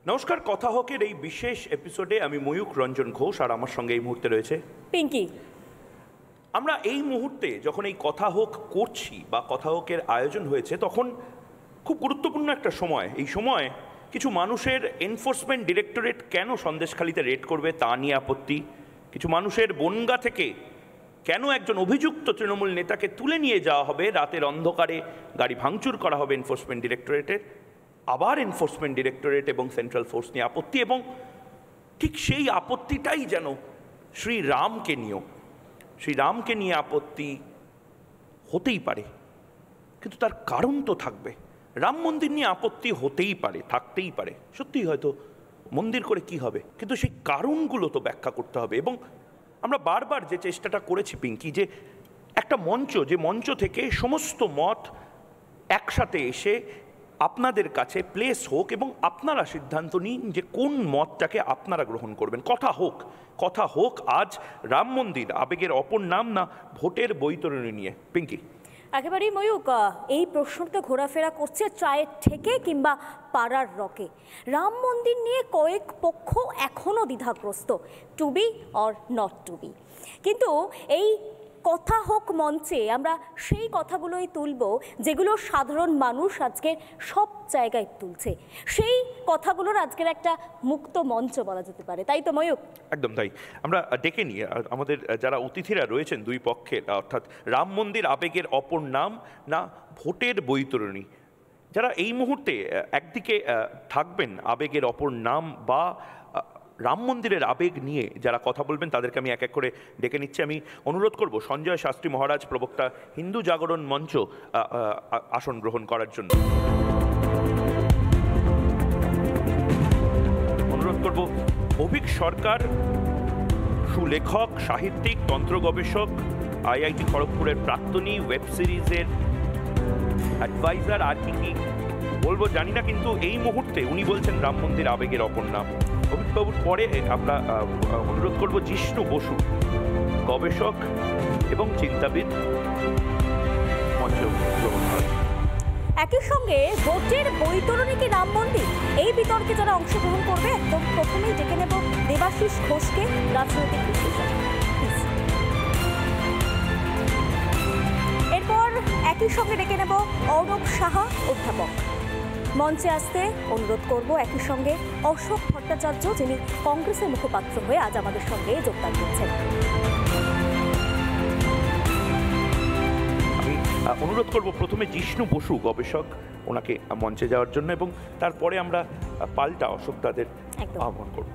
নমস্কার, কথা হকের এই বিশেষ এপিসোডে আমি ময়ূক রঞ্জন ঘোষ, আর আমার সঙ্গে এই মুহূর্তে রয়েছে পিঙ্কি। আমরা এই মুহূর্তে যখন এই কথা হোক করছি বা কথা হোকের আয়োজন হয়েছে, তখন খুব গুরুত্বপূর্ণ একটা সময়। এই সময় কিছু মানুষের এনফোর্সমেন্ট ডিরেক্টরেট কেন সন্দেশখালিতে রেড করবে তা নিয়ে আপত্তি, কিছু মানুষের বনগা থেকে কেন একজন অভিযুক্ত তৃণমূল নেতাকে তুলে নিয়ে যাওয়া হবে, রাতের অন্ধকারে গাড়ি ভাঙচুর করা হবে এনফোর্সমেন্ট ডিরেক্টরেটের, আবার এনফোর্সমেন্ট ডিরেক্টরেট এবং সেন্ট্রাল ফোর্স নিয়ে আপত্তি, এবং ঠিক সেই আপত্তিটাই যেন শ্রীরামকে নিয়ে আপত্তি হতেই পারে, কিন্তু তার কারণ তো থাকবে। রাম মন্দির নিয়ে আপত্তি হতেই পারে, থাকতেই পারে, সত্যিই হয়তো মন্দির করে কি হবে, কিন্তু সেই কারণগুলো তো ব্যাখ্যা করতে হবে। এবং আমরা বারবার যে চেষ্টাটা করেছি পিঙ্কি, যে একটা মঞ্চ, যে মঞ্চ থেকে সমস্ত মত একসাথে এসে আপনাদের কাছে প্লেস হোক এবং আপনারা সিদ্ধান্ত নিন যে কোন মতটাকে আপনারা গ্রহণ করবেন। কথা হোক আজ রাম মন্দির আবেগের অপর নাম না ভোটের বৈতরণী নিয়ে। পিঙ্কি, একেবারেই ময়ূক, এই প্রশ্নটা ঘোরাফেরা করছে চায়ের থেকে কিংবা পাড়ার রকে। রাম মন্দির নিয়ে কয়েক পক্ষ এখনও দ্বিধাগ্রস্ত, to be or not to be. কিন্তু এই কথা হোক মঞ্চে আমরা সেই কথাগুলোই তুলব যেগুলো সাধারণ মানুষ আজকে সব জায়গায় তুলছে। সেই কথাগুলোর আজকের একটা মুক্ত মঞ্চ বলা যেতে পারে, তাই তো ময়ূক? একদম তাই। আমরা ডেকে নিয়ে আমাদের যারা অতিথিরা রয়েছেন দুই পক্ষের, অর্থাৎ রাম মন্দির আবেগের অপর নাম না ভোটের বৈতরণী, যারা এই মুহূর্তে একদিকে থাকবেন আবেগের অপর নাম বা রাম মন্দিরের আবেগ নিয়ে যারা কথা বলবেন, তাদেরকে আমি এক এক করে ডেকে নিচ্ছি। আমি অনুরোধ করব সঞ্জয় শাস্ত্রী মহারাজ, প্রবক্তা হিন্দু জাগরণ মঞ্চ, আসন গ্রহণ করার জন্য। অনুরোধ করব অভিক সরকার, সুলেখক, সাহিত্যিক, তন্ত্র গবেষক, IIT খড়গপুরের প্রাক্তনী, ওয়েব সিরিজের অ্যাডভাইজার, আর কি বলবো জানি না, কিন্তু এই মুহূর্তে উনি বলছেন রাম মন্দির আবেগের অপর নাম। অভিকবাবুর পরে আমরা অনুরোধ করব জিষ্ণু বসু, গবেষক এবং চিন্তাবিদ, মঞ্চ গ্রহণ করেন। একই সঙ্গে ভোটের বৈতরণী কি রাম মন্দির, এই বিতর্কে যারা অংশগ্রহণ করবে, একদম প্রথমেই ডেকে নেব দেবাশিস ঘোষকে, রাজনৈতিক বিশ্লেষক। এরপর একই সঙ্গে ডেকে নেব অর্ণব সাহা, অধ্যাপক। মঞ্চে আসতে অনুরোধ করব একই সঙ্গে অশোক ভট্টাচার্য, যিনি কংগ্রেসের মুখপাত্র হয়ে আজ আমাদের সঙ্গে যোগদান করছেন। আমি অনুরোধ করব প্রথমে জিষ্ণু বসু, গবেষক, ওনাকে মঞ্চে যাওয়ার জন্য, এবং তারপরে আমরা পাল্টা অশোক তাদের আহ্বান করব।